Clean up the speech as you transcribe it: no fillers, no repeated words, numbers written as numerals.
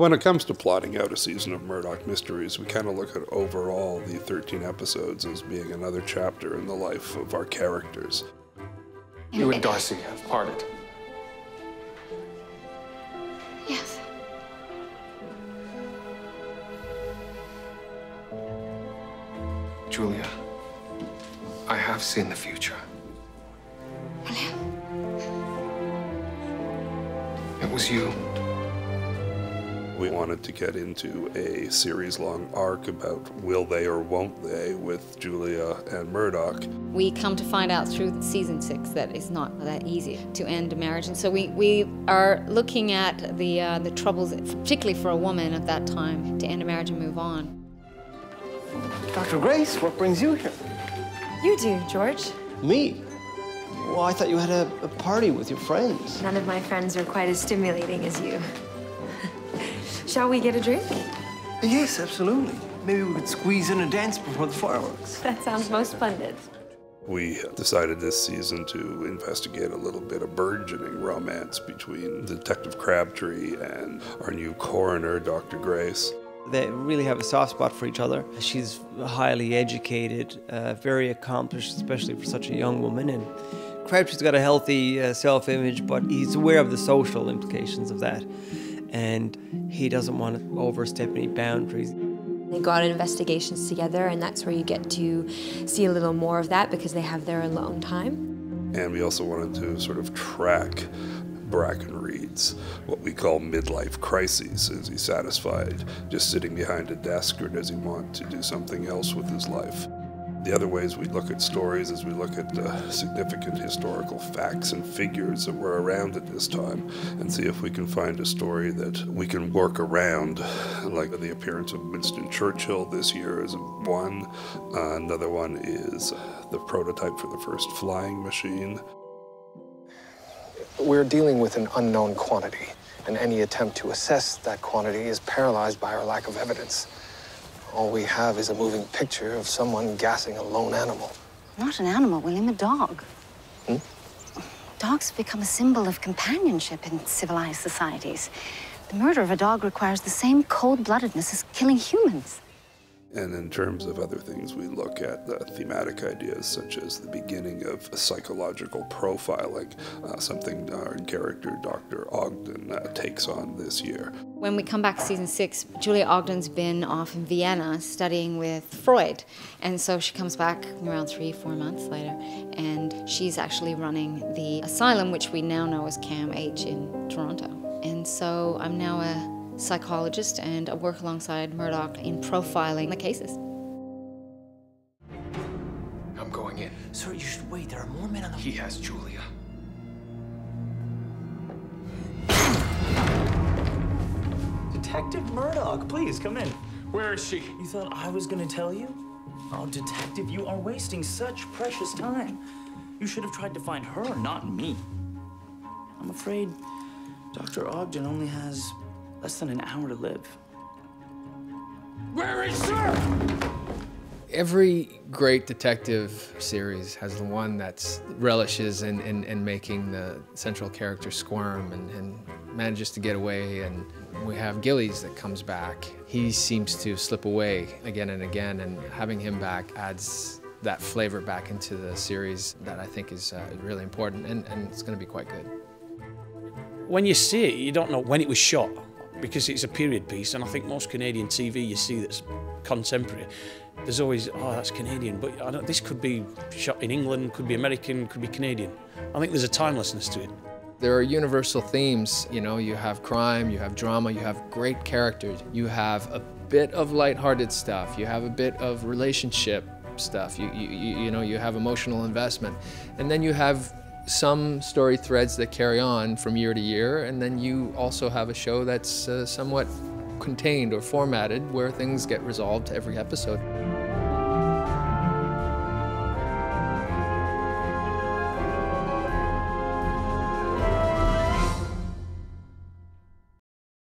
When it comes to plotting out a season of Murdoch Mysteries, we kind of look at overall the 13 episodes as being another chapter in the life of our characters. You and Darcy have parted. Yes. Julia, I have seen the future. William. It was you. We wanted to get into a series-long arc about will they or won't they with Julia and Murdoch. We come to find out through season 6 that it's not that easy to end a marriage, and so we are looking at the troubles, particularly for a woman at that time, to end a marriage and move on. Dr. Grace, what brings you here? You do, George. Me? Well, I thought you had a party with your friends. None of my friends are quite as stimulating as you. Shall we get a drink? Yes, absolutely. Maybe we could squeeze in a dance before the fireworks. That sounds most splendid. We decided this season to investigate a little bit of burgeoning romance between Detective Crabtree and our new coroner, Dr. Grace. They really have a soft spot for each other. She's highly educated, very accomplished, especially for such a young woman. And Crabtree's got a healthy self-image, but he's aware of the social implications of that. And he doesn't want to overstep any boundaries. They go on investigations together, and that's where you get to see a little more of that because they have their alone time. And we also wanted to sort of track Bracken Reed's what we call midlife crises. Is he satisfied just sitting behind a desk, or does he want to do something else with his life? The other ways we look at stories is we look at significant historical facts and figures that were around at this time and see if we can find a story that we can work around, like the appearance of Winston Churchill this year is one. Another one is the prototype for the first flying machine. We're dealing with an unknown quantity, and any attempt to assess that quantity is paralyzed by our lack of evidence. All we have is a moving picture of someone gassing a lone animal. Not an animal, William, a dog. Dogs have become a symbol of companionship in civilized societies. The murder of a dog requires the same cold-bloodedness as killing humans. And in terms of other things, we look at thematic ideas such as the beginning of psychological profiling, something our character, Dr. Ogden, takes on this year. When we come back to season 6, Julia Ogden's been off in Vienna studying with Freud, and so she comes back around 3-4 months later, and she's actually running the asylum, which we now know as CAMH in Toronto. And so I'm now a psychologist, and I work alongside Murdoch in profiling the cases. I'm going in. Sir, you should wait. There are more men on the... He has Julia. Detective Murdoch, please come in. Where is she? You thought I was gonna tell you? Oh, Detective, you are wasting such precious time. You should have tried to find her, not me. I'm afraid Dr. Ogden only has less than an hour to live. Where is her? Every great detective series has the one that relishes in making the central character squirm and manages to get away. And we have Gillies that comes back. He seems to slip away again and again, and having him back adds that flavor back into the series that I think is really important, and it's going to be quite good. When you see it, you don't know when it was shot, because it's a period piece, and I think most Canadian TV you see that's contemporary, there's always, oh, that's Canadian, but this could be shot in England, could be American, could be Canadian. I think there's a timelessness to it. There are universal themes, you know, you have crime, you have drama, you have great characters, you have a bit of lighthearted stuff, you have a bit of relationship stuff, you know, you have emotional investment, and then you have some story threads that carry on from year to year, and then you also have a show that's somewhat contained or formatted where things get resolved every episode.